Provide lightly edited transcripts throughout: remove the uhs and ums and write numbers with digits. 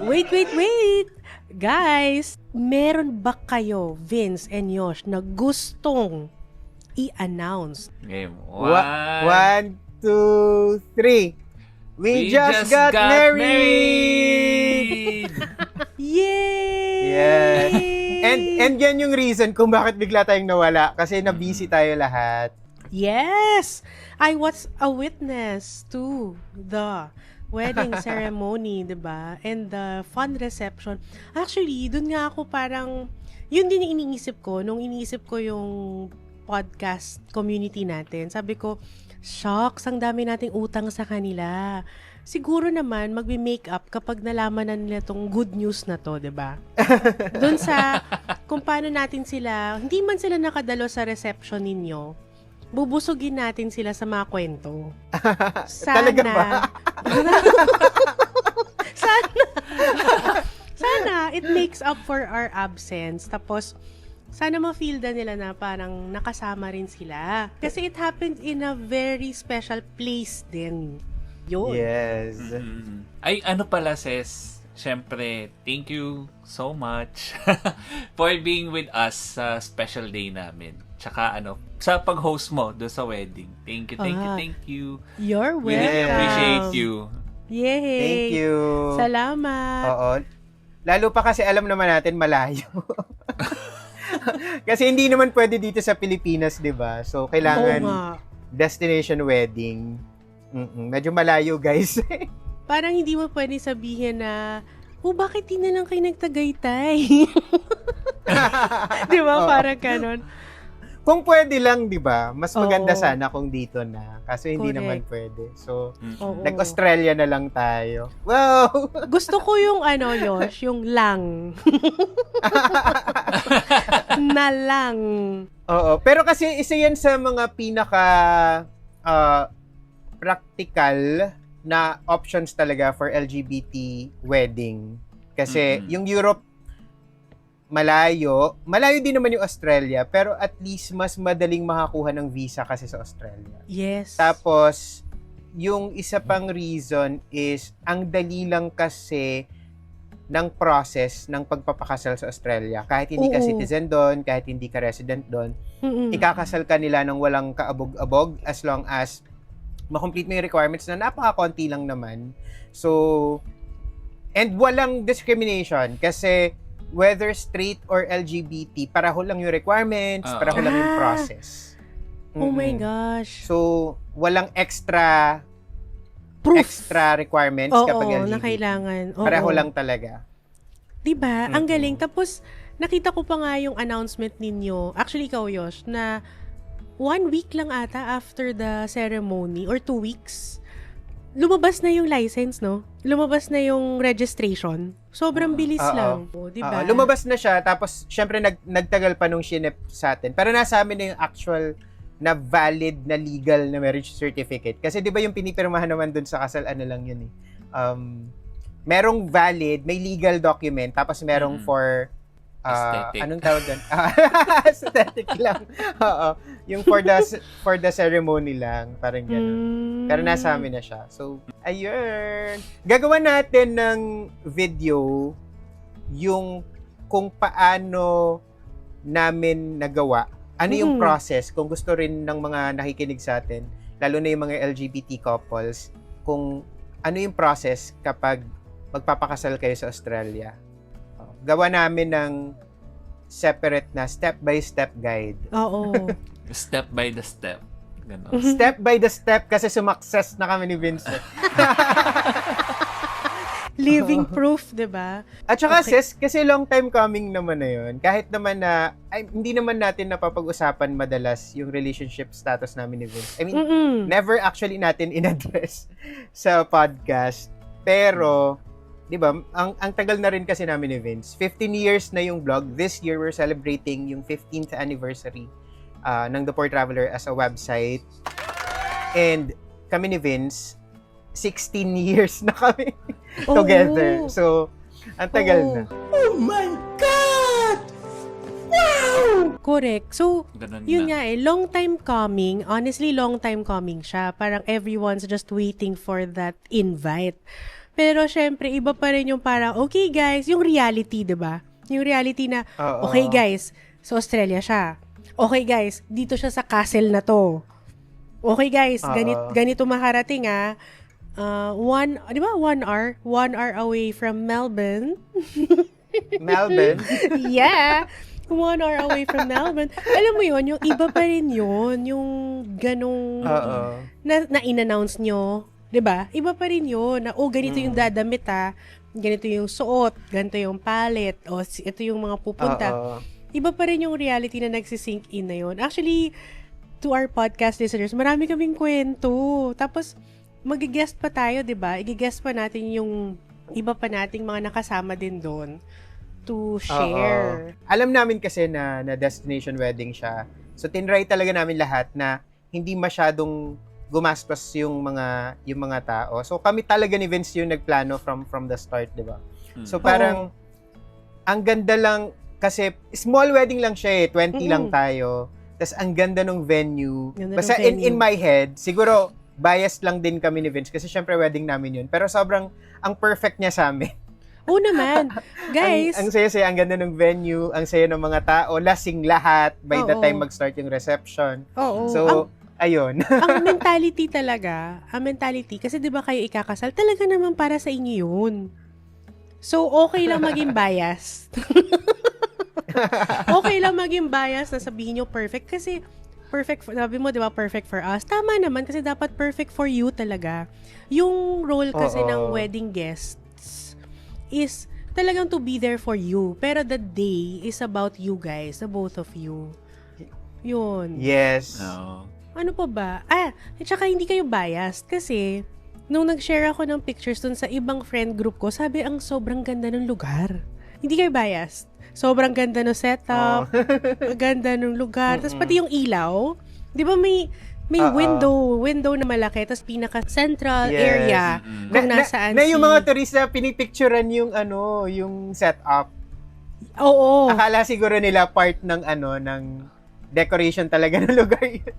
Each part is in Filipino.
Wait! Guys, meron ba kayo, Vince and Yosh, na gustong i-announce? Game 1, 2, 3. We just got married! Yay! Yeah. And yan yung reason kung bakit bigla tayong nawala. Kasi na-busy tayo lahat. Yes! I was a witness to the wedding ceremony, diba? And the fun reception. Actually, dun nga ako parang, yun din yung iniisip ko, nung iniisip ko yung podcast community natin. Sabi ko, shocks, ang dami nating utang sa kanila. Siguro naman, magbe-make up kapag nalaman na nila tong good news na to, diba? Dun sa, kung paano natin sila, hindi man sila nakadalo sa reception ninyo, bubusugin natin sila sa mga kwento. Sana. Talaga ba? Sana it makes up for our absence. Tapos, sana ma-feel na nila na parang nakasama rin sila. Kasi it happened in a very special place din. Yun. Yes. Ay, ano pala, Ses? Siyempre, thank you so much for being with us sa special day namin. Tsaka sa pag-host mo doon sa wedding. Thank you. You're We welcome. really appreciate you. Yay! Thank you. Salamat. Oo. Lalo pa kasi alam naman natin malayo. Kasi hindi naman pwede dito sa Pilipinas, di ba? So, kailangan destination wedding. Medyo malayo, guys. Parang hindi mo pwede sabihin na, bakit di na lang kayo nagtagaytay? Di ba? Parang ganon. Kung pwede lang, di ba? Mas maganda sana kung dito na. Kaso hindi naman pwede. So, nag-Australia na lang tayo. Wow! Gusto ko yung Yosh, yung lang. Na lang. Oo. Pero kasi isa yan sa mga pinaka practical na options talaga for LGBT wedding. Kasi yung Europe, malayo din naman yung Australia, pero at least mas madaling makakuha ng visa kasi sa Australia. Yes. Tapos, yung isa pang reason is, ang dali lang kasi ng process ng pagpapakasal sa Australia. Kahit hindi ka citizen doon, kahit hindi ka resident doon, ikakasal ka nila ng walang kaabog-abog as long as makomplete mo yung requirements na napaka-konti lang naman. So, and walang discrimination kasi whether straight or LGBT, paraho lang yung requirements, paraho lang yung process. Oh my gosh. So, walang extra requirements kapag LGBT. Na kailangan. Pareho lang talaga. Diba? Ang galing. Tapos, nakita ko pa nga yung announcement ninyo. Actually, ikaw, Yosh, na 1 week lang ata after the ceremony or 2 weeks, lumabas na yung license, no? Lumabas na yung registration. Sobrang bilis lang. Diba? Lumabas na siya, tapos syempre nagtagal pa nung shinip sa atin. Pero nasa amin na yung actual na valid na legal na marriage certificate. Kasi di ba yung pinipirmahan naman dun sa kasal, lang yun eh. Merong valid, may legal document, tapos merong for aesthetic. Anong tawag doon? Aesthetic lang. Oo. Yung for the ceremony lang, parang gano'n. Pero nasa amin na siya. So, ayun. Gagawa natin ng video yung kung paano namin nagawa. Ano yung process kung gusto rin ng mga nakikinig sa atin, lalo na yung mga LGBT couples, kung ano yung process kapag magpapakasal kayo sa Australia. Gawa namin ng separate na step-by-step guide. Oo. Step by the step. Ganon. Step by the step kasi sumakses na kami ni Vincent. Living proof, diba? At saka sis, kasi long time coming naman na yun. Kahit naman na, hindi naman natin napapag-usapan madalas yung relationship status namin ni Vince. I mean, never actually natin in-address sa podcast. Pero, di ba, ang tagal na rin kasi namin ni Vince. 15 years na yung blog. This year, we're celebrating yung 15th anniversary ng The Poor Traveler as a website. And kami ni Vince, 16 years na kami together. So, ang tagal na. Oh my God! Wow! Correct. So, Ganun yun na. nga long time coming. Honestly, long time coming siya. Parang everyone's just waiting for that invite. Pero syempre, iba pa rin yung parang, okay guys, yung reality, diba? Yung reality na, Oo. okay guys, sa Australia siya. Okay guys, dito siya sa castle na to. Okay guys, ganito makarating di ba 1 hour? 1 hour away from Melbourne. Melbourne. Yeah. 1 hour away from Melbourne. Alam mo yun, yung iba pa rin yun. Yung ganong na in-announce nyo. 'Di ba? Iba pa rin yun. Na, ganito yung dadamit ganito yung suot, ganito yung palette, ito yung mga pupunta. Iba pa rin yung reality na nagsisink in na yun. Actually, to our podcast listeners, marami kaming kwento. Tapos, mag-guest pa tayo, 'di ba? I-guest pa natin yung iba pa nating mga nakasama din doon to share. Alam namin kasi na destination wedding siya. So tinry talaga namin lahat na hindi masyadong gumastos yung mga tao. So kami talaga ni Vince yung nagplano from the start, 'di ba? So parang ang ganda lang kasi small wedding lang siya 20 lang tayo. Tapos ang ganda ng venue. Basta in my head, siguro biased lang din kami ni Vince kasi syempre wedding namin yun. Pero sobrang ang perfect niya sa amin. Oo naman. Guys. ang saya-saya, ang ganda ng venue, ang saya ng mga tao, lasing lahat by the time mag-start yung reception. Oo. So, ayun. ang mentality, kasi di ba kayo ikakasal, talaga naman para sa inyo yun. So, okay lang maging biased. Okay lang maging biased na sabihin nyo perfect kasi sabi mo, di ba, perfect for us. Tama naman kasi dapat perfect for you talaga. Yung role kasi ng wedding guests is talagang to be there for you. Pero the day is about you guys, the both of you. Yun. Yes. Ano pa ba? At saka hindi kayo biased kasi nung nag-share ako ng pictures dun sa ibang friend group ko, sabi ang sobrang ganda ng lugar. Hindi kayo biased. Sobrang ganda ng setup, ganda ng lugar, tapos pati yung ilaw. 'Di ba may window na malaki, tapos pinaka-central area kung nasaan yung mga turista pinipicturean yung setup. Oo. Akala siguro nila part ng ng decoration talaga ng lugar yun.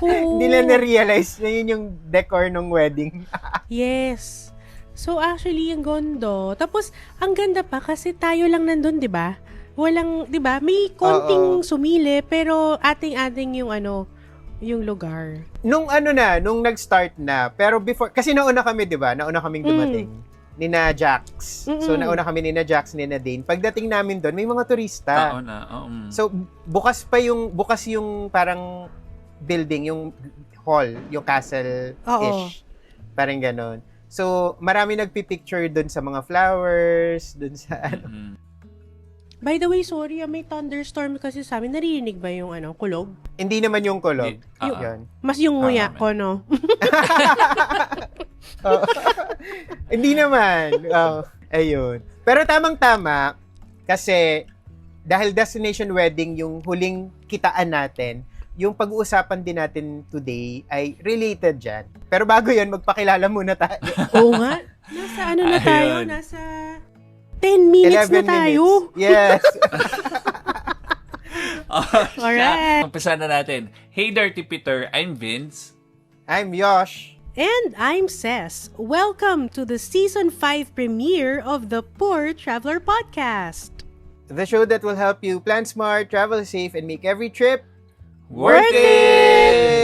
Hindi nila na-realize na yun yung decor ng wedding. Yes. So actually, ang gondo. Tapos, ang ganda pa kasi tayo lang nandun, di ba? Walang, di ba? May konting sumili, pero ating-ating yung lugar. Nung nag-start na, pero before, kasi nauna kami, di ba? Nauna kaming dumating. Nina Jax. So, nauna kami nina Jax, nina Dane. Pagdating namin doon, may mga turista. So, bukas yung parang building, yung hall, yung castle-ish. Parang ganon. So, marami nagpipicture doon sa mga flowers, doon sa By the way, sorry, may thunderstorm kasi sa amin. Naririnig ba yung kulog? Hindi naman yung kulog. Yun. Mas yung nguya ko, no? Hindi naman. Ayun. Pero tamang-tama, kasi dahil destination wedding yung huling kitaan natin, yung pag-uusapan din natin today ay related dyan. Pero bago yun, magpakilala muna tayo. Oo nga. Nasa na tayo? Nasa 10 minutes na tayo. Minutes. Yes. Alright. Umpisa na natin. Hey Dirty Peter, I'm Vince. I'm Yosh. And I'm Ces. Welcome to the Season 5 premiere of the Poor Traveler Podcast. The show that will help you plan smart, travel safe, and make every trip worth it!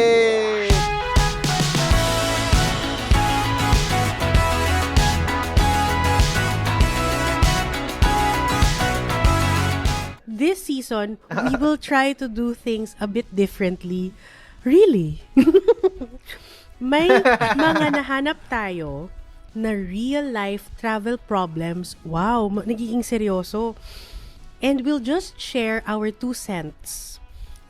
This season, we will try to do things a bit differently. Really? May mga nahanap tayo na real-life travel problems. Wow, nagiging seryoso. And we'll just share our 2 cents.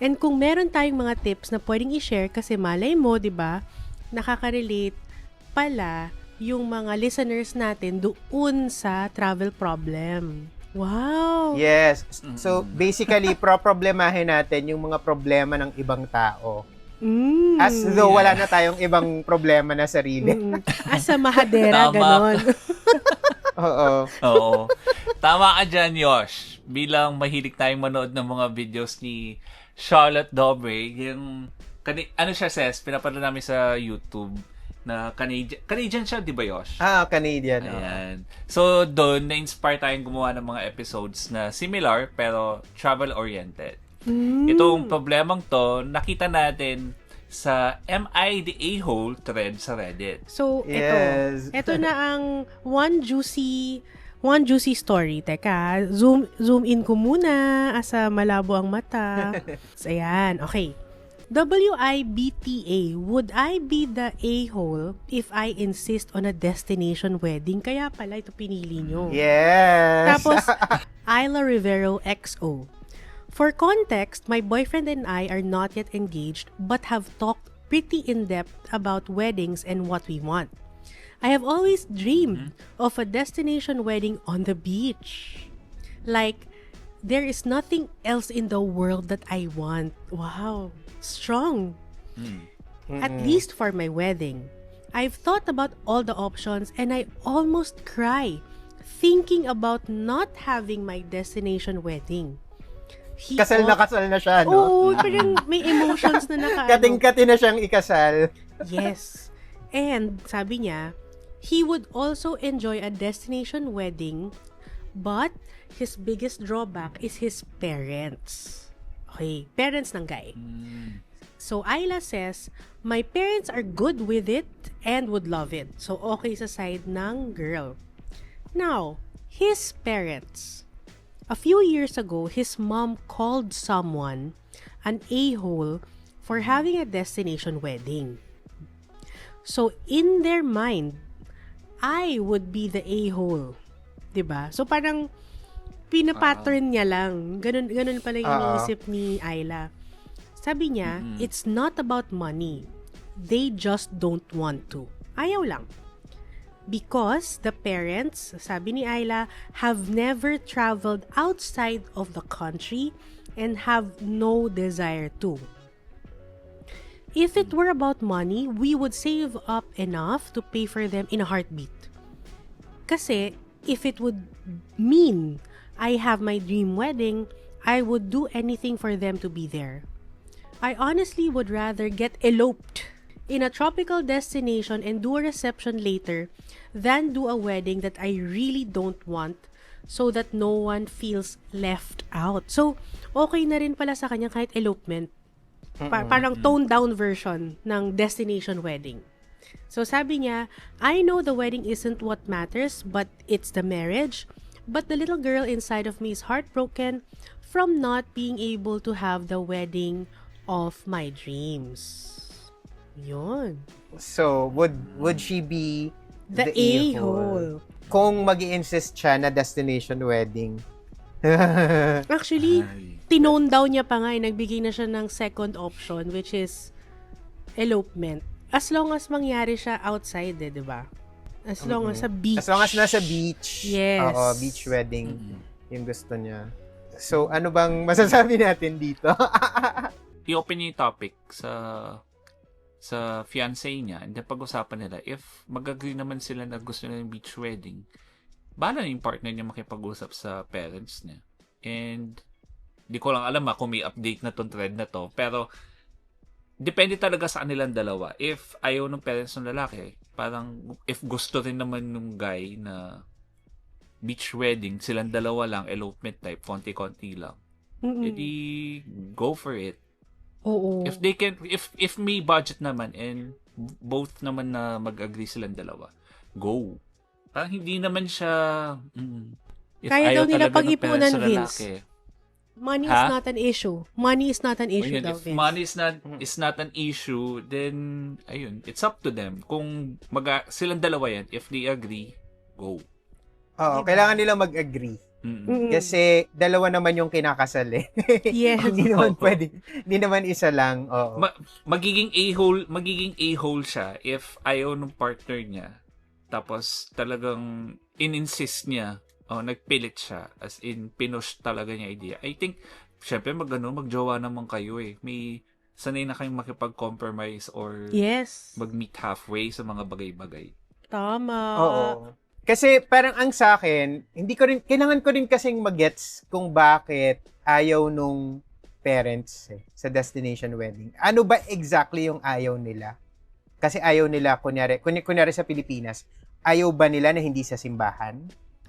And kung meron tayong mga tips na pwedeng i-share kasi malay mo, di ba, nakaka-relate pala yung mga listeners natin doon sa travel problem. Wow! Yes. So, basically, problemahin natin yung mga problema ng ibang tao. As though wala na tayong ibang problema na sarili. As a mahadera, ganon. Oo. Oo. Tama ka dyan, Yosh. bilang mahilig tayong manood ng mga videos ni Charlotte Dobre, yung, ano siya, Ses, pinapanood namin sa YouTube, na Canadian siya, di ba, Yosh? Canadian. Ayan. So, doon, na-inspire tayong gumawa ng mga episodes na similar, pero travel-oriented. Itong problemang to, nakita natin sa Am I the A-hole thread sa Reddit. So, Yes. ito na ang one juicy story. Teka, zoom in ko muna asa malabo ang mata. So, ayan. Okay. WIBTA, would I be the a-hole if I insist on a destination wedding? Kaya pala ito pinili nyo. Yes. Tapos, Isla Rivero XO. For context, my boyfriend and I are not yet engaged but have talked pretty in-depth about weddings and what we want. I have always dreamed of a destination wedding on the beach. Like, there is nothing else in the world that I want. Wow, strong. At least for my wedding. I've thought about all the options and I almost cry thinking about not having my destination wedding. Kasal na siya, no? Oo, parang may emotions na Kating-kati na siyang ikasal. Yes. And sabi niya, he would also enjoy a destination wedding, but his biggest drawback is his parents. Okay, parents ng guy. So Ayla says, my parents are good with it and would love it. So okay sa side ng girl. Now, his parents. A few years ago, his mom called someone an a-hole for having a destination wedding. So in their mind, I would be the a-hole. 'Di ba? So parang pinapattern niya lang. Ganun pala yung iniisip ni Ayla. Sabi niya, it's not about money. They just don't want to. Ayaw lang. Because the parents, sabi ni Ayla, have never traveled outside of the country and have no desire to. If it were about money, we would save up enough to pay for them in a heartbeat. Kasi, if it would mean I have my dream wedding, I would do anything for them to be there. I honestly would rather get eloped in a tropical destination and do a reception later than do a wedding that I really don't want so that no one feels left out. So, okay na rin pala sa kanya kahit elopement. Parang toned down version ng destination wedding. So, sabi niya, I know the wedding isn't what matters, but it's the marriage. But the little girl inside of me is heartbroken from not being able to have the wedding of my dreams. Yun. So, would she be The a-hole. Kung mag-i-insist siya na destination wedding? Actually, tinone down niya pa nga. Nagbigay na siya ng second option, which is elopement. As long as mangyari siya outside, di ba? As long as sa beach. As long as nasa beach. Yes. Oo, beach wedding. Yung gusto niya. So, ano bang masasabi natin dito? I-open niya yung topic sa fiancé niya, and then pag-usapan nila, if mag-agree naman sila na gusto nila yung beach wedding, bahala na yung partner niya makipag-usap sa parents niya. And, di ko lang alam kung may update na tong thread na to, pero, depende talaga sa kanilang dalawa. If ayaw ng parents ng lalaki, parang, if gusto rin naman ng guy na beach wedding, silang dalawa lang, elopement type, konti-konti lang, edi, go for it. Oo. If they can, if may budget naman and both naman na mag-agree silang dalawa, go. Parang hindi naman siya if kaya daw ayaw nila talaga ng pag-ipunan, parents sa Vince. lalaki. Money is not an issue. Money is not an issue Ayun, daw, if Vince. money is not an issue, then ayun, it's up to them. Kung silang dalawa yan, if they agree, go. Oo, kailangan nila mag-agree. Kasi dalawa naman yung kinakasal eh. Yes. Hindi naman pwede. Hindi naman isa lang. Oo. Magiging a-hole siya if ayaw ng partner niya. Tapos talagang in-insist niya, nagpilit siya, as in pinush talaga niya idea. I think syempre magjowa naman kayo eh. May sanay na kayong makipag-compromise or Yes. mag-meet halfway sa mga bagay-bagay. Tama. Oo. Kasi parang ang sa akin, kailangan ko rin kasing magets kung bakit ayaw nung parents sa destination wedding. Ano ba exactly yung ayaw nila? Kasi ayaw nila, kunyari sa Pilipinas, ayaw ba nila na hindi sa simbahan?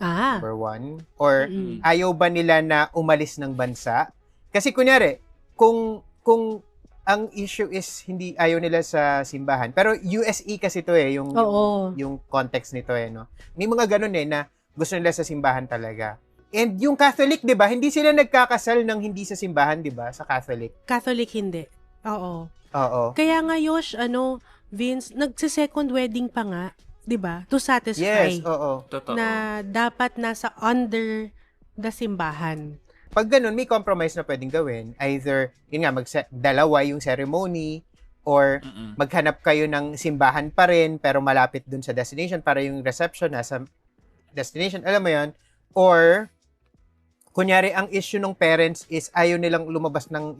Number one. Or ayaw ba nila na umalis ng bansa? Kasi kunyari, kung ang issue is hindi ayaw nila sa simbahan. Pero USE kasi to yung context nito no. May mga ganun na gusto nila sa simbahan talaga. And yung Catholic, 'di ba? Hindi sila nagkakasal ng hindi sa simbahan, 'di ba? Sa Catholic. Catholic hindi. Oo. Oo. Kaya nga Yosh, Vince, nagse-second wedding pa nga, 'di ba? To satisfy. Yes, oo. Totoo. Na dapat nasa under the simbahan. Pag ganun, may compromise na pwedeng gawin. Either, yun nga, dalawa yung ceremony, or maghanap kayo ng simbahan pa rin, pero malapit dun sa destination, para yung reception nasa destination, alam mo yun? Or, kunyari, ang issue ng parents is ayaw nilang lumabas ng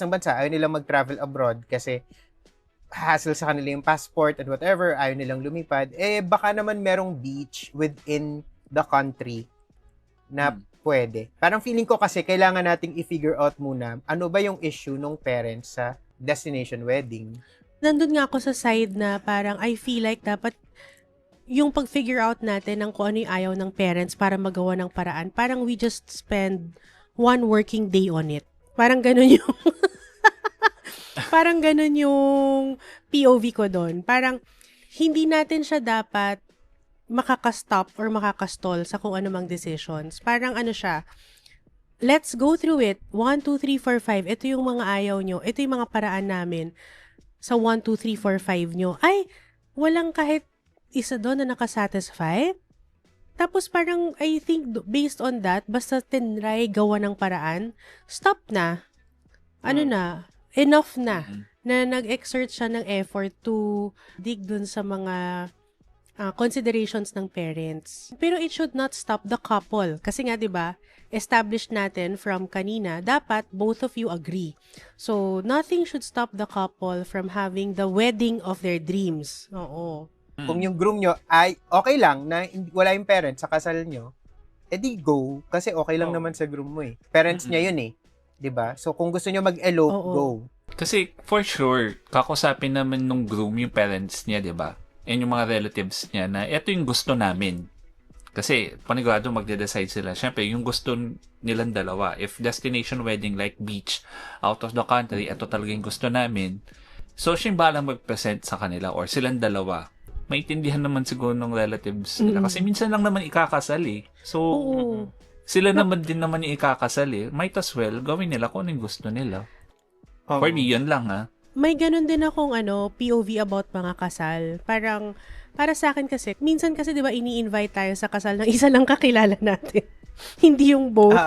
bansa, ayaw nilang mag-travel abroad, kasi hassle sa kanila yung passport and whatever, ayaw nilang lumipad, baka naman merong beach within the country na pwede. Parang feeling ko kasi kailangan nating i-figure out muna ano ba yung issue ng parents sa destination wedding. Nandun nga ako sa side na parang I feel like dapat yung pag-figure out natin ng kung ano yung ayaw ng parents para magawa ng paraan. Parang we just spend one working day on it. Parang ganun yung parang ganun yung POV ko doon. Parang hindi natin siya dapat makakastop or makakastall sa kung anumang decisions. Parang siya, let's go through it. 1, 2, 3, 4, 5. Ito yung mga ayaw nyo. Ito yung mga paraan namin sa 1, 2, 3, 4, 5 nyo. Ay, walang kahit isa doon na nakasatisfy. Tapos parang, I think, based on that, basta tinry gawa ng paraan, stop na. Enough na. Na nag-exert siya ng effort to dig dun sa mga considerations ng parents. Pero it should not stop the couple. Kasi nga, 'di ba, established natin from kanina, dapat both of you agree. So, nothing should stop the couple from having the wedding of their dreams. Oo. Kung yung groom nyo ay okay lang na wala yung parents sa kasal nyo, edi go. Kasi okay lang naman sa groom mo Parents niya yun 'di ba? So, kung gusto nyo mag-elope, go. Kasi, for sure, kakusapin naman nung groom yung parents niya, 'di ba? And yung mga relatives niya na ito yung gusto namin. Kasi panigurado magde-decide sila. Siyempre, yung gusto nilang dalawa. If destination wedding like beach, out of the country, ito talaga yung gusto namin. So, siya yung balang mag-present sa kanila or silang dalawa. Maintindihan naman siguro ng relatives nila. Kasi minsan lang naman ikakasal So, sila naman din naman yung ikakasal Might as well, gawin nila kung ano yung gusto nila. For me, yun lang May ganun din akong POV about mga kasal. Parang, para sa akin kasi, minsan kasi 'di ba ini-invite tayo sa kasal ng isa lang kakilala natin. Hindi yung both.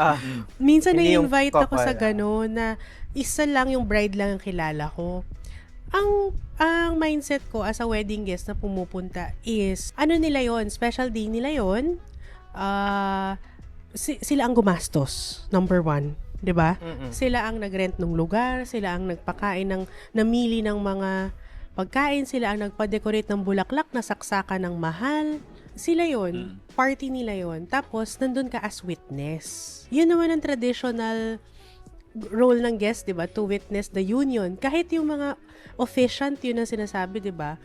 Minsan na-invite ako sa gano'n na isa lang yung bride lang ang kilala ko. Ang mindset ko as a wedding guest na pumupunta is, nila yon, special day nila yon. Sila ang gumastos, number one. 'Di ba? Sila ang nag-rent ng lugar, sila ang nagpakain namili ng mga pagkain, sila ang nagpa-decorate ng bulaklak na saksakan ng mahal. Sila 'yon, party nila 'yon. Tapos nandun ka as witness. 'Yun naman ang traditional role ng guest, 'di ba? To witness the union. Kahit yung mga officiant, 'yun ang sinasabi, 'di ba?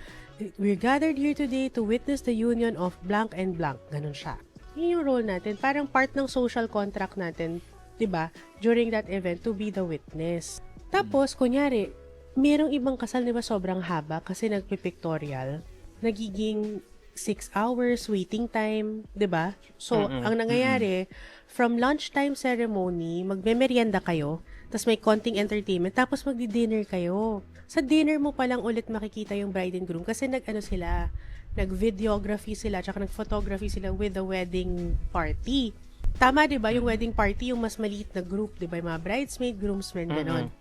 We're gathered here today to witness the union of blank and blank. Ganun siya. 'Yun yung role natin, parang part ng social contract natin. 'Di ba? During that event to be the witness. Tapos kunyari, merong ibang kasal 'di ba sobrang haba kasi nagpi-pictorial. Nagiging 6 hours waiting time, 'di ba? So, ang nangyayari, from lunchtime ceremony, magmemeryenda kayo, tapos may konting entertainment, tapos magdi-dinner kayo. Sa dinner mo pa lang ulit makikita yung bride and groom kasi nag-videography sila, tsaka nag-photography sila with the wedding party. Tama, 'di ba? Yung wedding party, yung mas maliit na group, 'di ba? Yung mga bridesmaid, groomsmen, gano'n.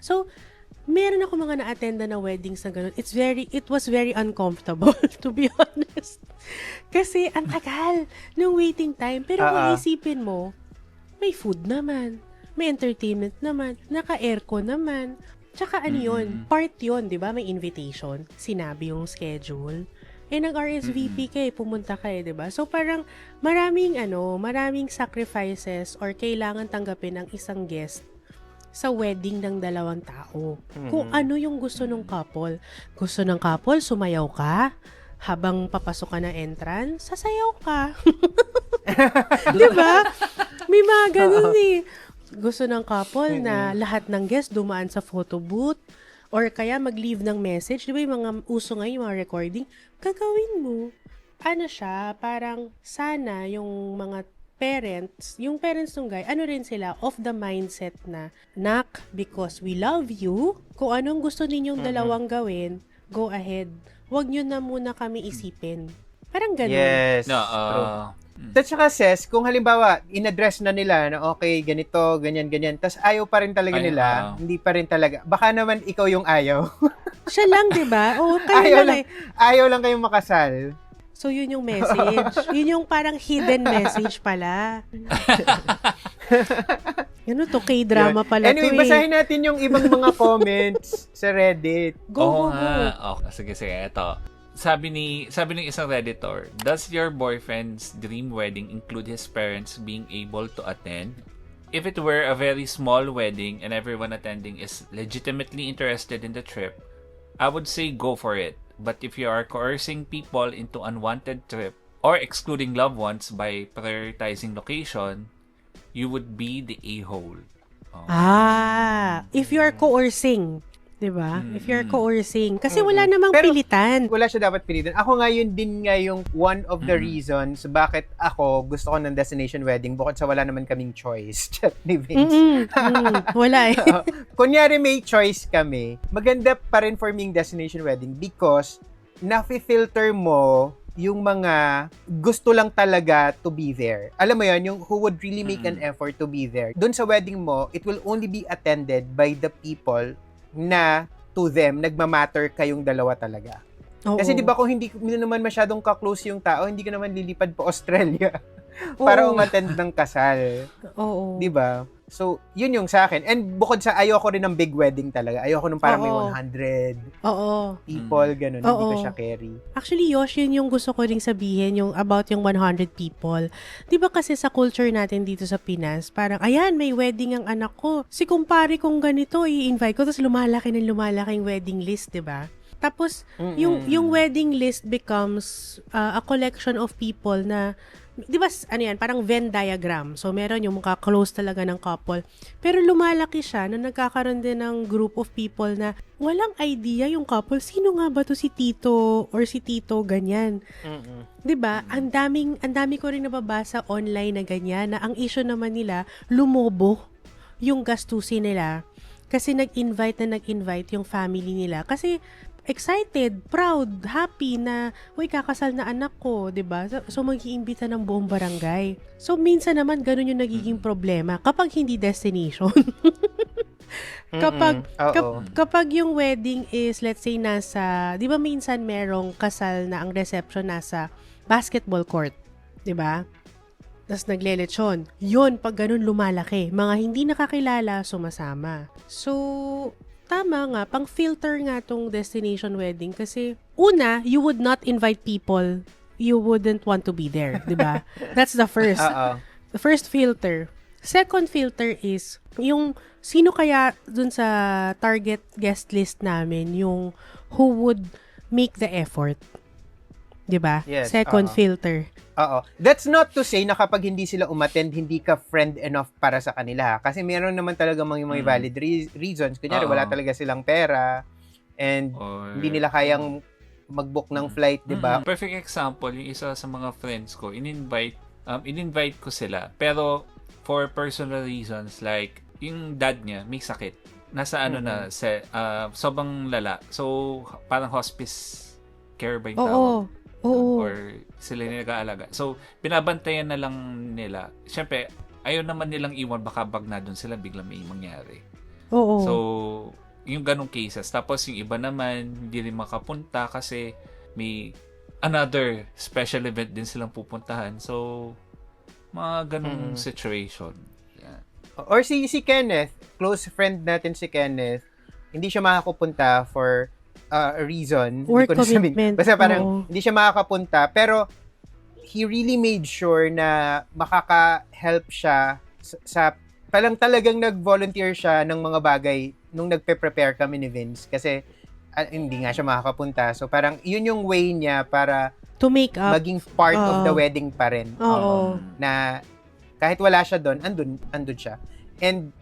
So, meron ako mga na-attenda na weddings na gano'n. It was very uncomfortable, to be honest. Kasi, ang tagal ng waiting time. Pero kung isipin mo, may food naman, may entertainment naman, naka-aircon naman. Tsaka yun, part yun, 'di ba? May invitation, sinabi yung schedule. nag-RSVP ka pumunta ka diba? So parang maraming sacrifices or kailangan tanggapin ng isang guest sa wedding ng dalawang tao. Kung ano yung gusto ng couple. Gusto ng couple, sumayaw ka. Habang papasok ka ng entrance, sasayaw ka. Diba? May mga ganun Gusto ng couple na lahat ng guests dumaan sa photo booth or kaya mag-leave ng message. Di ba yung mga uso ngayon, yung mga recording, gagawin mo. Ano siya, parang sana yung mga yung parents ng guy, rin sila, of the mindset na, nak, because we love you, kung anong gusto ninyong dalawang gawin, go ahead. Huwag nyo na muna kami isipin. Parang ganun. Yes. No, At saka Ses, kung halimbawa, in-address na nila na okay, ganito, ganyan, tas ayaw pa rin talaga nila, hindi pa rin talaga. Baka naman ikaw yung ayaw. Siya lang, di ba? Oo, kayo lang. Ayaw lang kayong makasal. So, yun yung message. Yun yung parang hidden message pala. Ano to? K-drama pala anyway, to basahin natin yung ibang mga comments sa Reddit. Go. Sige, eto. Sabi ng isang Redditor, does your boyfriend's dream wedding include his parents being able to attend? If it were a very small wedding and everyone attending is legitimately interested in the trip, I would say go for it. But if you are coercing people into unwanted trip or excluding loved ones by prioritizing location, you would be the a-hole. If you are coercing, diba? If you're coercing. Kasi wala namang pilitan. Wala siya dapat pilitan. Ako ngayon din nga yung one of the reasons bakit ako gusto ko ng destination wedding bukod sa wala naman kaming choice. Chat ni Vince. Wala Kunyari may choice kami, maganda pa rin for me yung destination wedding because nafi-filter mo yung mga gusto lang talaga to be there. Alam mo yan, yung who would really make an effort to be there. Doon sa wedding mo, it will only be attended by the people na to them, nagmamatter kayong dalawa talaga. Oo. Kasi di ba kung hindi naman masyadong ka-close yung tao, hindi ka naman lilipad pa Australia para umattend ng kasal. Oo. Di ba? So, yun yung sa akin. And bukod sa ayoko rin ng big wedding talaga. Ayoko nung parang may 100 people, ganun. Hindi ko siya carry. Actually, Yosh, yun yung gusto ko ring sabihin, yung about yung 100 people. Di ba kasi sa culture natin dito sa Pinas, parang, ayan, may wedding ang anak ko. Si kumpare kong ganito, i-invite ko, tapos lumalaki ng lumalaking wedding list, di ba? Tapos, yung wedding list becomes a collection of people na, di ba, parang Venn diagram. So, meron yung close talaga ng couple. Pero lumalaki siya na nagkakaroon din ng group of people na walang idea yung couple. Sino nga ba to si Tito or si Tito, ganyan. Di ba? Ang dami ko rin nababasa online na ganyan, na ang issue naman nila, lumobo yung gastusin nila. Kasi nag-invite yung family nila. Kasi excited, proud, happy na, uy, kakasal na anak ko, 'di ba? So mag-iimbita ng buong barangay. So minsan naman ganun yung nagiging problema kapag hindi destination. Kapag yung wedding is, let's say, nasa, 'di ba minsan merong kasal na ang reception nasa basketball court, 'di ba? Tapos naglelechon. Yun, pag ganun lumalaki, mga hindi nakakilala sumasama. So tama nga, pang-filter nga tong destination wedding kasi, una, you would not invite people you wouldn't want to be there, di ba? That's the first. The first filter. Second filter is, yung sino kaya dun sa target guest list namin, yung who would make the effort. Di ba? Yes, Second filter. That's not to say na kapag hindi sila umattend, hindi ka friend enough para sa kanila. Kasi meron naman talaga mga valid reasons. Kunyari, wala talaga silang pera and hindi nila kayang mag-book ng flight, di ba? Perfect example, yung isa sa mga friends ko, in-invite ko sila. Pero for personal reasons, like, yung dad niya may sakit. Nasa sobrang lala. So, parang hospice care ba yung tawag? Oo. Or sila yung nag-aalaga. So, binabantayan na lang nila. Siyempre, ayaw naman nilang iwan, baka bag na doon sila, bigla may mangyari. Oo. So, yung ganong cases. Tapos, yung iba naman, hindi rin makapunta kasi may another special event din silang pupuntahan. So, mga ganong situation. Yeah. Or si Kenneth, close friend natin si Kenneth, hindi siya makapunta for reason. Work hindi ko na sabihin. commitment. Basta parang Oo. hindi siya makakapunta. Pero he really made sure na makaka-help siya sa parang talagang nag-volunteer siya ng mga bagay nung nagpe-prepare kami ni Vince. Kasi hindi nga siya makakapunta. So parang yun yung way niya para To make up. maging part of the Oo. wedding pa rin. Oo. Na kahit wala siya doon, andun siya. And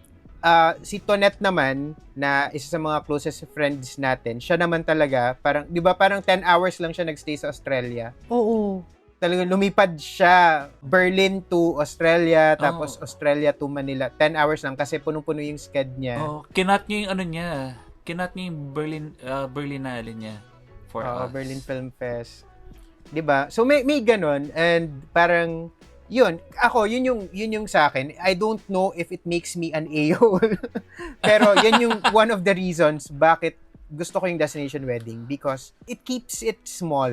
si Tonette naman, na isa sa mga closest friends natin, siya naman talaga, parang, di ba parang 10 hours lang siya nagstay sa Australia. Oo. Talagang lumipad siya, Berlin to Australia, tapos Oo. Australia to Manila. 10 hours lang kasi punong-puno yung sked niya. Oh, kinat niya yung ano niya. Kinat niya yung Berlinale niya for us. Berlin Film Fest. 'Di ba? So may ganun, and parang yun yung sa akin. I don't know if it makes me an a-hole. Pero yan yung one of the reasons bakit gusto ko yung destination wedding, because it keeps it small.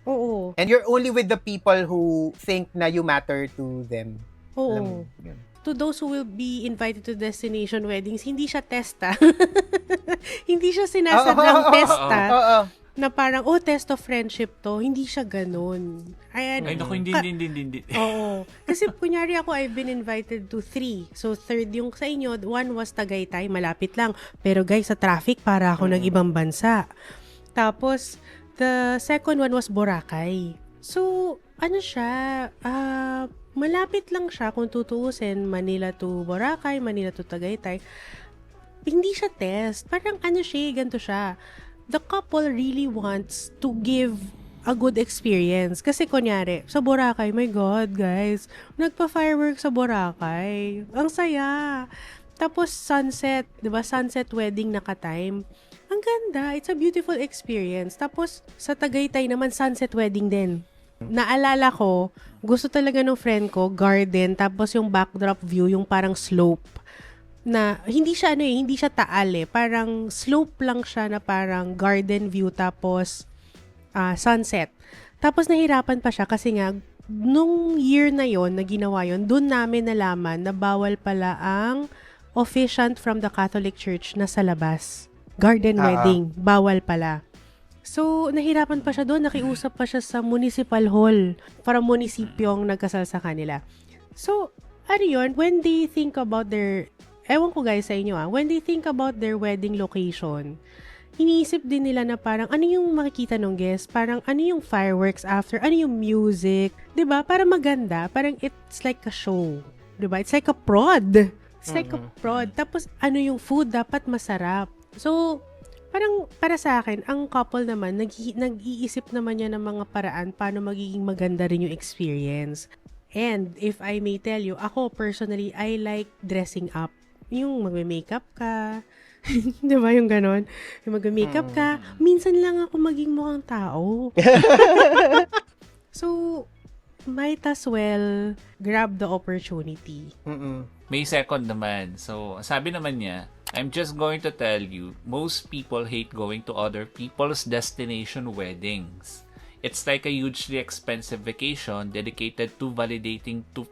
Oo. And you're only with the people who think na you matter to them. Alam mo, Oo. yun. To those who will be invited to destination weddings, hindi siya testa. Hindi siya sinasadyang testa. Oo. Na parang, test of friendship to. Hindi siya ganun. Ay, naku, hindi. Oo. Kasi kunyari ako, I've been invited to 3. So, third yung sa inyo, 1 was Tagaytay, malapit lang. Pero guys, sa traffic, para ako nag-ibang bansa. Tapos, the second one was Boracay. So, ano siya, malapit lang siya kung tutuusin, Manila to Boracay, Manila to Tagaytay. Hindi siya test. Parang ano siya, ganito siya. The couple really wants to give a good experience. Kasi kunyari, sa Boracay, my God, guys, nagpa-fireworks sa Boracay. Ang saya. Tapos sunset, 'di ba? Sunset wedding naka-time. Ang ganda. It's a beautiful experience. Tapos sa Tagaytay naman, sunset wedding din. Naalala ko, gusto talaga ng friend ko, garden, tapos yung backdrop view, yung parang slope. Na hindi siya hindi siya taal parang slope lang siya na parang garden view tapos sunset. Tapos nahirapan pa siya kasi nga nung year na yon na ginawa yon, doon namin nalaman na bawal pala ang officiant from the Catholic Church na sa labas. Garden wedding, bawal pala. So, nahirapan pa siya doon, nakiusap pa siya sa municipal hall para munisipyong nagkasal sa kanila. So, ano yun, when they think about their ewan ko guys sa inyo when they think about their wedding location, iniisip din nila na parang ano yung makikita ng guest, parang ano yung fireworks after, ano yung music, 'di ba? Para maganda, parang it's like a show, 'di ba? It's like a prod. It's like a prod. Tapos ano yung food dapat masarap. So, parang para sa akin, ang couple naman nag-iisip naman niya ng mga paraan paano magiging maganda rin yung experience. And if I may tell you, ako personally, I like dressing up. Yung magme-makeup ka, di ba yung ganon? Yung magme-makeup ka, minsan lang ako maging mukhang tao. So, might as well grab the opportunity. May second naman. So, sabi naman niya, I'm just going to tell you, most people hate going to other people's destination weddings. It's like a hugely expensive vacation dedicated to validating two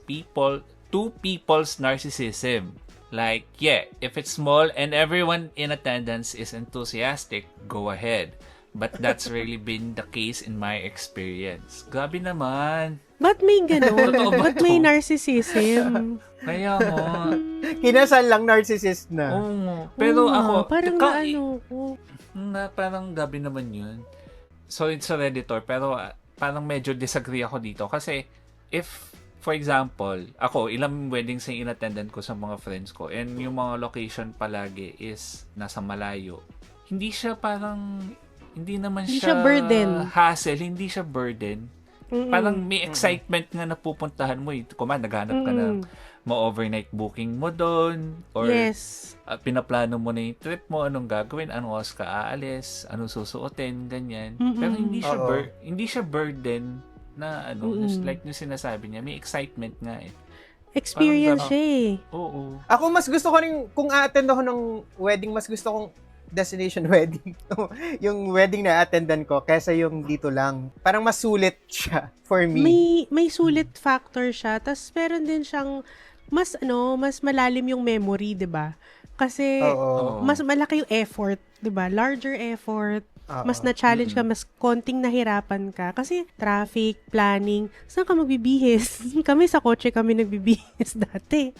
people's narcissism. Like, yeah, if it's small and everyone in attendance is enthusiastic, go ahead. But that's really been the case in my experience. Grabe naman. Ba't may ganon? Totoo ba Ba't to? may narcissism? Kaya nga. Kinasal lang, narcissist na. Oo. Pero Oo nga, ako, parang naano ko. parang gabi naman yun. So, it's Redditor, pero parang medyo disagree ako dito. Kasi, if for example, ako, ilang weddings yung in-attendant ko sa mga friends ko, and yung mga location palagi is nasa malayo. Hindi siya parang, hindi naman Hindi siya siya burden. hassle, hindi siya burden. Parang may excitement nga na pupuntahan mo. Naghanap ka ng ma-overnight booking mo doon, or Yes. pinaplano mo na yung trip mo, anong gagawin, anong oras ka aalis, anong susuotin, ganyan. Pero hindi siya burden na like yung sinasabi niya, may excitement nga Experience siya Oo. Ako mas gusto ko rin, kung a-attend ako ng wedding, mas gusto kong destination wedding. Yung wedding na attendan ko kaysa yung dito lang. Parang mas sulit siya for me. May sulit factor siya. Tapos meron din siyang mas malalim yung memory, 'di ba? Kasi Oo. mas malaki yung effort, 'di ba? Larger effort. Mas na-challenge ka, mas konting nahirapan ka. Kasi traffic, planning, saan ka magbibihis? Kami sa kotse kami nagbibihis dati.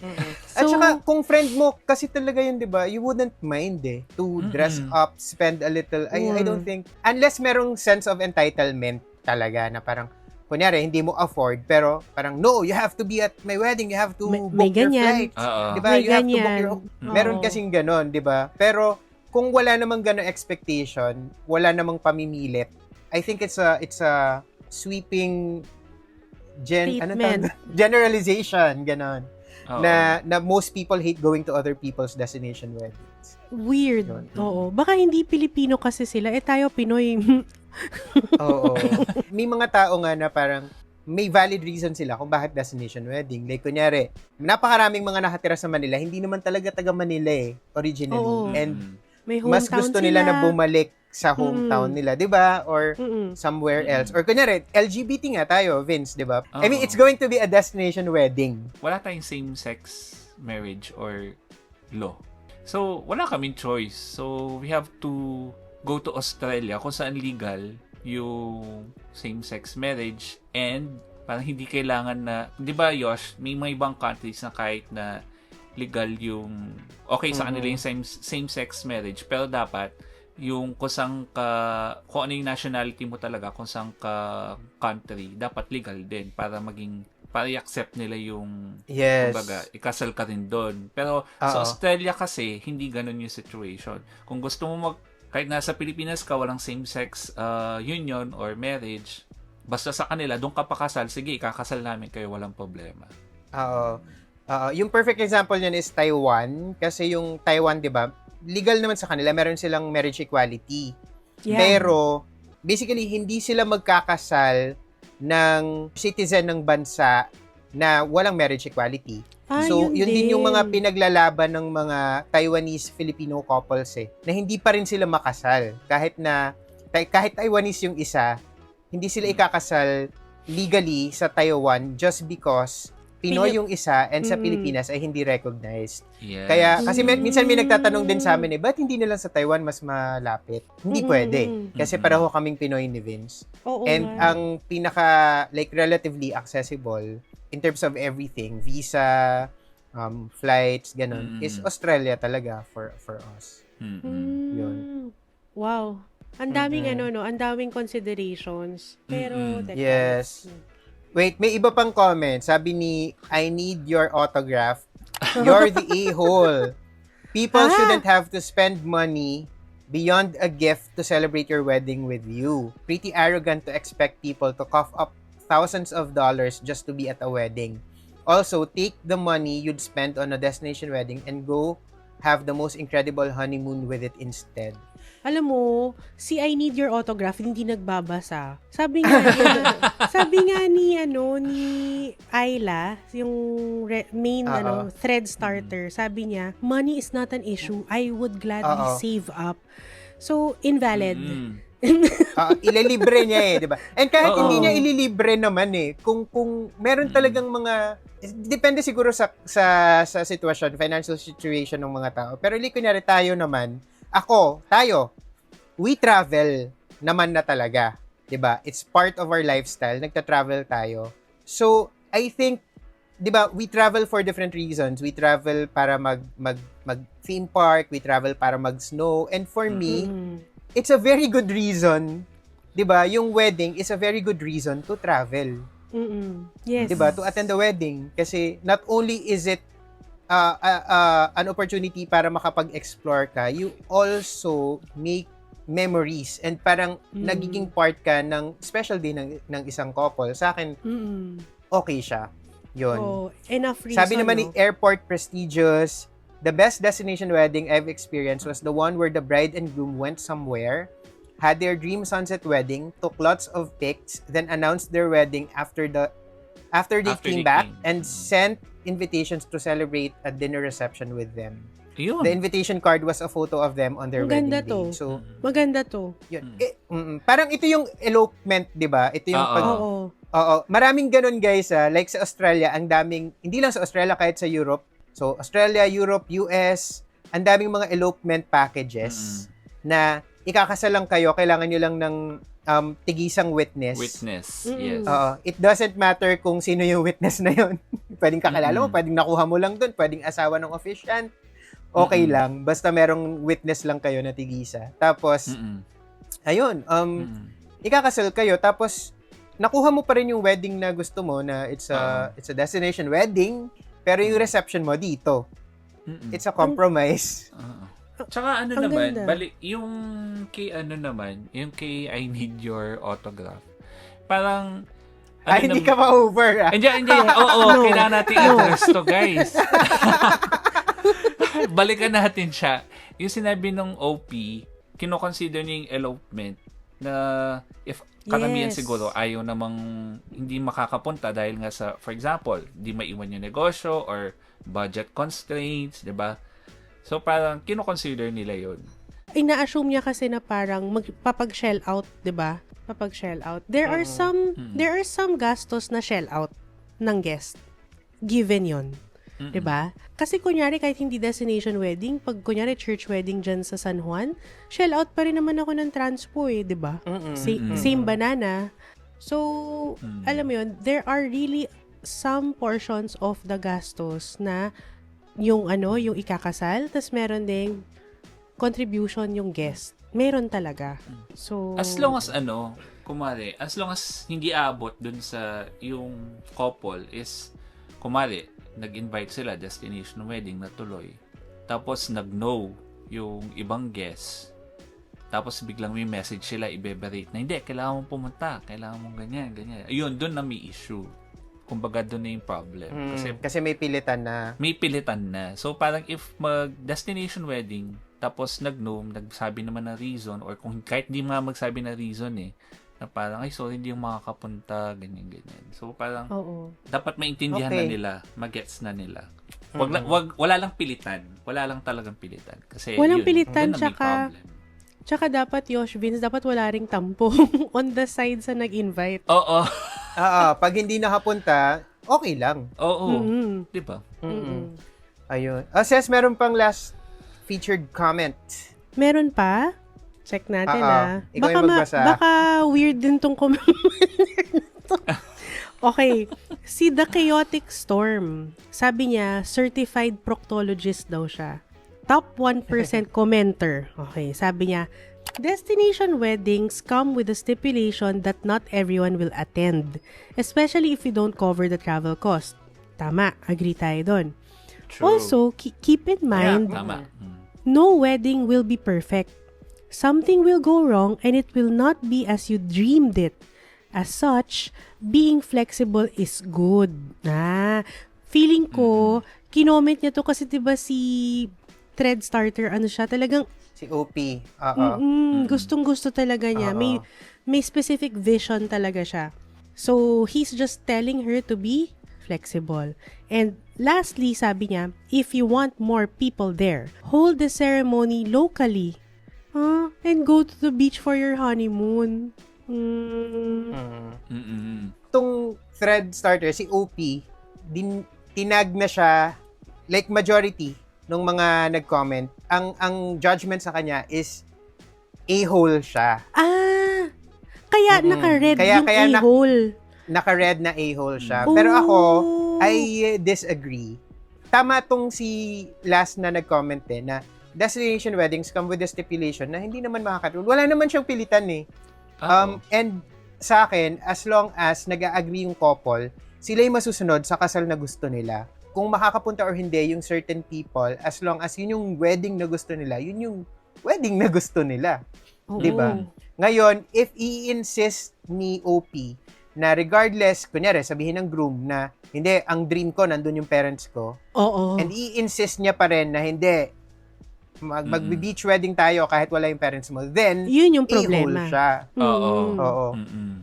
At saka, kung friend mo, kasi talaga yun, di ba, you wouldn't mind to dress up, spend a little. I don't think, unless merong sense of entitlement talaga, na parang, kunyari, hindi mo afford, pero parang, no, you have to be at my wedding, you have to book your flights. Di ba? You have to book your... Meron kasing ganon, di ba? Pero, kung wala namang gano'ng expectation, wala namang pamimilit, I think it's a sweeping generalization, ganon. Na most people hate going to other people's destination weddings. Weird. Oo. Baka hindi Pilipino kasi sila. Tayo Pinoy. Oo. May mga tao nga na parang may valid reason sila kung bakit destination wedding. Like, kunyari, napakaraming mga nakatira sa Manila, hindi naman talaga taga Manila originally. Oo. And may mas gusto nila na bumalik sa hometown nila, 'di ba? Or somewhere else. Or kunyari, LGBT nga tayo, Vince, 'di ba? I mean, it's going to be a destination wedding. Wala tayong same-sex marriage or law. So, wala kaming choice. So, we have to go to Australia kung saan legal yung same-sex marriage and parang hindi kailangan na, 'di ba, Yosh, may mga ibang countries na kahit na legal yung okay sa kanila yung same-sex marriage, pero dapat yung kung ano yung nationality mo talaga, kung saan ka country, dapat legal din para i-accept nila yung kumbaga, ikasal ka rin doon. Pero sa Australia kasi, hindi ganun yung situation. Kung gusto mo kahit nasa Pilipinas ka, walang same-sex union or marriage, basta sa kanila, doon ka pakasal, sige, ikakasal namin kayo, walang problema. Yung perfect example niyan is Taiwan. Kasi yung Taiwan, di ba, legal naman sa kanila, meron silang marriage equality. Yeah. Pero, basically, hindi sila magkakasal ng citizen ng bansa na walang marriage equality. So, yun din yung mga pinaglalaban ng mga Taiwanese-Filipino couples na hindi pa rin sila makasal. Kahit Taiwanese yung isa, hindi sila ikakasal legally sa Taiwan just because Pinoy yung isa and sa Pilipinas ay hindi recognized. Yes. Kaya, kasi minsan may nagtatanong din sa amin ba't hindi nila sa Taiwan mas malapit? Hindi pwede. Kasi pareho kaming Pinoy ni Vince. And ang pinaka, relatively accessible in terms of everything, visa, flights, ganun, is Australia talaga for us. Yun. Wow. Ang daming ang daming considerations. Pero, yes. Wait, may iba pang comment. Sabi ni, I need your autograph. You're the a-hole. People shouldn't have to spend money beyond a gift to celebrate your wedding with you. Pretty arrogant to expect people to cough up thousands of dollars just to be at a wedding. Also, take the money you'd spend on a destination wedding and go have the most incredible honeymoon with it instead. Alam mo, si I need your autograph, hindi nagbabasa. Sabi nga ni Ayla, yung main thread starter, sabi niya, money is not an issue. I would gladly save up. So, invalid. Ililibre niya di ba? And kahit hindi niya ililibre naman kung meron talagang mga, depende siguro sa sitwasyon, financial situation ng mga tao. Pero kunyari tayo naman, tayo, we travel naman na talaga, 'di ba? It's part of our lifestyle, nagta-travel tayo. So, I think, 'di ba, we travel for different reasons. We travel para mag theme park, we travel para mag-snow, and for me, it's a very good reason, 'di ba? Yung wedding is a very good reason to travel. Yes. 'Di ba? To attend the wedding kasi not only is it an opportunity para makapag-explore ka, you also make memories and parang nagiging part ka ng special day ng isang couple. Sa akin, okay siya. Yun. Enough reason. Sabi naman ni Airport Prestigious, the best destination wedding I've experienced was the one where the bride and groom went somewhere, had their dream sunset wedding, took lots of pics, then announced their wedding after they came back and sent invitations to celebrate a dinner reception with them. Yun. The invitation card was a photo of them on their wedding day. So, maganda to. Yun. Parang ito yung elopement, 'di ba? Ito yung maraming ganun, guys. Like sa Australia, ang daming, hindi lang sa Australia, kahit sa Europe. So, Australia, Europe, US, ang daming mga elopement packages na ikakasal lang kayo, kailangan nyo lang ng tigisang witness. Witness, Mm. yes. Oo. It doesn't matter kung sino yung witness na yun. Pwedeng kakilala mo, pwedeng nakuha mo lang dun, pwedeng asawa ng officiant. Okay lang. Basta merong witness lang kayo na tigisa. Tapos, ayun, ikakasal kayo, tapos, nakuha mo pa rin yung wedding na gusto mo, na it's a destination wedding, pero yung reception mo dito. It's a compromise. Tsaka ano Ang naman, ganda. yung kay yung kay I need your autograph. Parang, Hindi ka ma-over, ah. Hindi. Oo, kailangan natin i-address to, guys. Balikan natin siya. Yung sinabi ng OP, kino-consider niya yung elopement na if karamihan Yes. siguro ayaw namang hindi makakapunta dahil nga sa, for example, di maiwan yung negosyo or budget constraints, di ba? So, parang kino-consider nila yun. Ina-assume niya kasi na parang magpapag-shell out, 'di ba? Papag-shell out. There are some gastos na shell out ng guest. Given 'yon. 'Di ba? Kasi kunyari kahit hindi destination wedding, pag kunyari church wedding dyan sa San Juan, shell out pa rin naman ako ng transpo 'di ba? Same banana. So, alam mo 'yon, there are really some portions of the gastos na yung yung ikakasal, tas meron ding contribution yung guest. Meron talaga. So, As long as as long as hindi aabot dun sa yung couple is, kumari, nag-invite sila, destination wedding na tuloy. Tapos nag-no yung ibang guest. Tapos biglang may message sila, ibeberate na, hindi, kailangan mong pumunta, kailangan mong ganyan. Ayun, dun na may issue. Kumbaga, dun na yung problem. Kasi may pilitan na. May pilitan na. So, parang if mag-destination wedding, tapos nagsabi naman na reason, or kung kahit di mga magsabi na reason na parang, ay, sorry, hindi yung makakapunta, ganyan. So, parang, dapat maintindihan na nila, magets na nila. Wala lang pilitan. Wala lang talagang pilitan. Kasi, walang yun pilitan, na may problem. tsaka dapat, Yosh Vince, dapat wala ring tampo on the side sa nag-invite. Oo. Pag hindi nakapunta, okay lang. Oo. Di ba? Ayun. Ses, meron pang last featured comment. Meron pa? Check natin Ikaw yung magbasa. Baka weird din tong comment na to. Okay. Si The Chaotic Storm, sabi niya, certified proctologist daw siya. Top 1% commenter. Okay, sabi niya, destination weddings come with a stipulation that not everyone will attend, especially if you don't cover the travel cost. Tama, agree tayo doon. True. Also, keep in mind, Tama. no wedding will be perfect. Something will go wrong and it will not be as you dreamed it. As such, being flexible is good. Feeling ko, kinoment niya to kasi diba si Thread Starter, siya, talagang Si OP. gustong-gusto talaga niya. May specific vision talaga siya. So, he's just telling her to be flexible. And lastly, sabi niya, if you want more people there, hold the ceremony locally. And go to the beach for your honeymoon. Itong Thread Starter, si OP, tinag na siya, like majority ng mga nag-comment, ang judgment sa kanya is a-hole siya. Kaya naka-red yung a-hole. Naka-red na a-hole siya. Pero ako, I disagree. Tama tong si last na nag-comment na destination weddings come with a stipulation na hindi naman makakatulong. Wala naman siyang pilitan And sa akin, as long as nag-agree yung couple, sila yung masusunod sa kasal na gusto nila. Kung makakapunta or hindi yung certain people, as long as yun yung wedding na gusto nila, yun yung wedding na gusto nila. Diba? Ngayon, if i-insist ni OP na regardless, kunyari, sabihin ng groom na, hindi, ang dream ko, nandun yung parents ko. And i-insist niya pa rin na hindi, mag-beach wedding tayo kahit wala yung parents mo, then, yun yung problema. i-hole siya. Oo.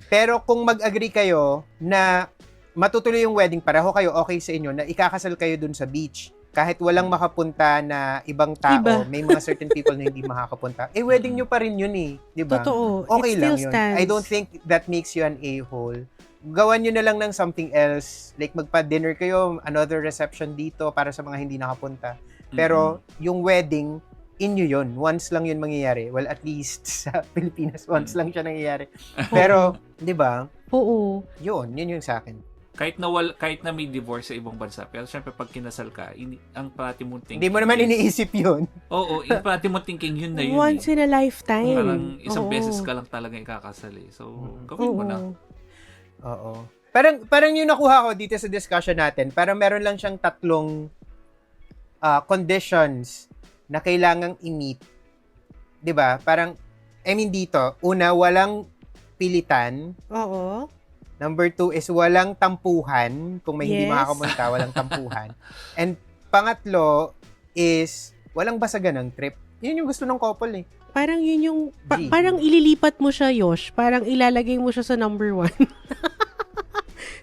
Pero kung mag-agree kayo na matutuloy yung wedding, pareho kayo, okay sa inyo, na ikakasal kayo dun sa beach, kahit walang makapunta na ibang tao, may mga certain people na hindi makakapunta, wedding nyo pa rin yun diba? Totoo. Okay It lang still yun. stands. I don't think that makes you an a-hole. Gawan nyo na lang ng something else, like magpa-dinner kayo, another reception dito para sa mga hindi nakapunta. Pero yung wedding, inyo yun. Once lang yun mangyayari. Well, at least sa Pilipinas, once lang siya nangyayari. Pero, di ba? Oo. Yun yung sa akin. Kahit na may divorce sa ibang bansa, pero syempre pag kinasal ka, ang parati mong thinking. Hindi mo naman iniisip yun. Oo, yung parati mong thinking yun na yun. Once in a lifetime. Parang isang Oo. beses ka lang talaga ikakasal eh. So, gawin mo na. Oo. Parang yung nakuha ko dito sa discussion natin, parang meron lang siyang 3 conditions na kailangang i-meet. 'Di ba? Parang, I mean dito, una, walang pilitan. Oo. Number 2 is walang tampuhan. Kung may hindi Yes. makakapunta, walang tampuhan. And pangatlo is walang basagan ng trip. Yun yung gusto ng couple eh. Parang yun yung, G. parang ililipat mo siya, Yosh. Parang ilalagay mo siya sa number 1.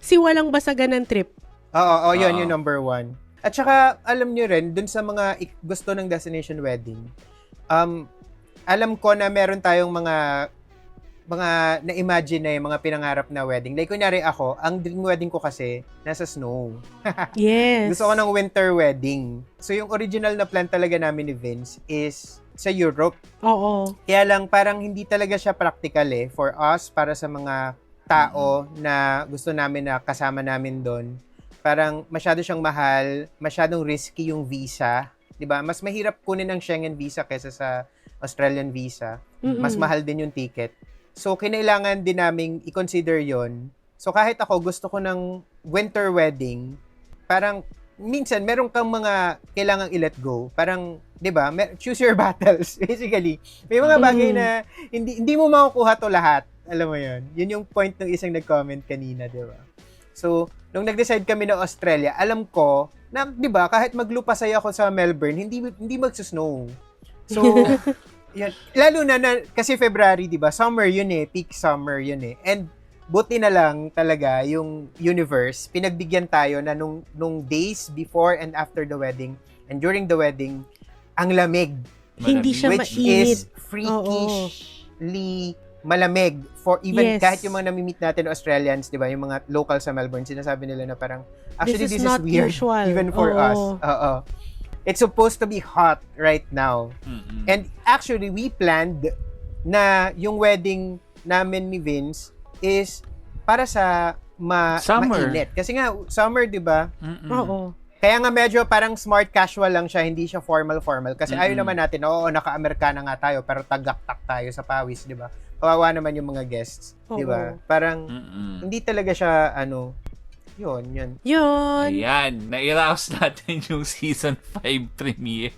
Si walang basagan ng trip. Oo, yun Oo. yung number 1. At saka, alam nyo rin, dun sa mga gusto ng destination wedding, alam ko na meron tayong mga na-imagine na yung mga pinangarap na wedding. Like, kunyari ako, ang dream wedding ko kasi, nasa snow. Yes. Gusto ko ng winter wedding. So, yung original na plan talaga namin ni Vince is sa Europe. Oo. Kaya lang, parang hindi talaga siya practical eh. For us, para sa mga tao na gusto namin na kasama namin doon. Parang masyado siyang mahal, masyadong risky yung visa. 'Di ba? Mas mahirap kunin ang Schengen visa kaysa sa Australian visa. Mm-mm. Mas mahal din yung ticket. So, kinailangan din naming i-consider yon. So, kahit ako gusto ko ng winter wedding, parang minsan meron kang mga kailangang i-let go. Parang, 'di ba? Choose your battles basically. May mga bagay na hindi mo makukuha to lahat. Alam mo 'yon. Yun yung point ng isang nag-comment kanina, 'di ba? So, nung nag-decide kami na Australia, alam ko na 'di ba, kahit maglupasay ako sa Melbourne, hindi magso-snow. So, yan. Lalo na kasi February, 'di ba? Summer 'yun eh, peak summer 'yun eh. And buti na lang talaga yung universe, pinagbigyan tayo na nung days before and after the wedding and during the wedding, ang lamig. Hindi siya Which mainit. is freakishly malamig for even Yes. kahit yung mga nami-meet natin Australians, 'di ba, yung mga local sa Melbourne, sinasabi nila na parang actually This is this is not weird usual. even for Oo. us. Oo. It's supposed to be hot right now. Mm-mm. And actually we planned na yung wedding namin ni Vince is para sa Summer. mainit. Kasi nga summer, 'di ba? Mm-mm. Oo. Kaya nga medyo parang smart casual lang siya, hindi siya formal. Kasi ayaw Mm-mm. naman natin, oo, naka-Amerikana nga tayo, pero tagaktak tayo sa pawis, di ba? Kawawa naman yung mga guests, di ba? Oo. Parang, Mm-mm. hindi talaga siya, yun. Yun. Ayan, na-arouse natin yung season 5 premiere.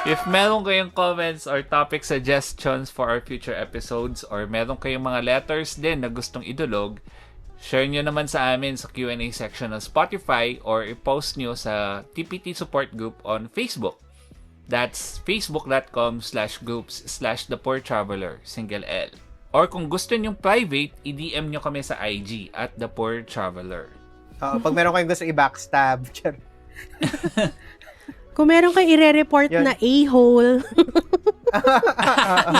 If meron kayong comments or topic suggestions for our future episodes or meron kayong mga letters din na gustong idulog, share nyo naman sa amin sa Q&A section ng Spotify or i-post nyo sa TPT Support Group on Facebook. That's facebook.com/groups/thepoortraveler, single L. Or kung gusto nyo private, i-DM nyo kami sa IG at The Poor Traveler. Pag meron kayong gusto i-backstab, Kung meron kang ire-report Yun. na a-hole,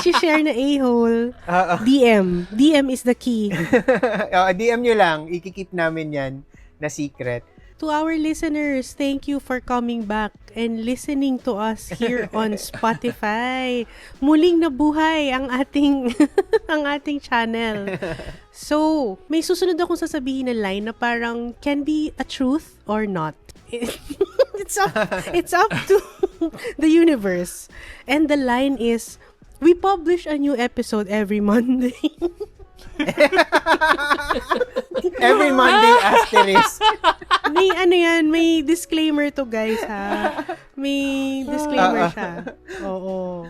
i-share na a-hole, DM. DM is the key. DM nyo lang, ikikip namin yan na secret. To our listeners, thank you for coming back and listening to us here on Spotify. Muling nabuhay ang ating ang ating channel. So, may susunod akong sasabihin na line na parang can be a truth or not. It's up to the universe. And the line is, we publish a new episode every Monday. Every Monday asterisk. May disclaimer to guys ha. May disclaimer siya. Oo.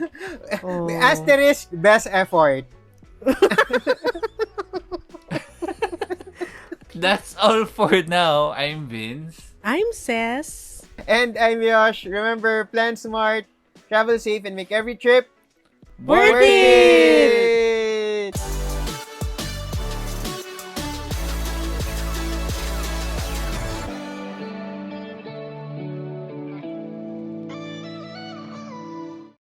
May asterisk, best effort. That's all for now. I'm Vince. I'm Ces. And I'm Yosh. Remember, plan smart, travel safe, and make every trip Worth it!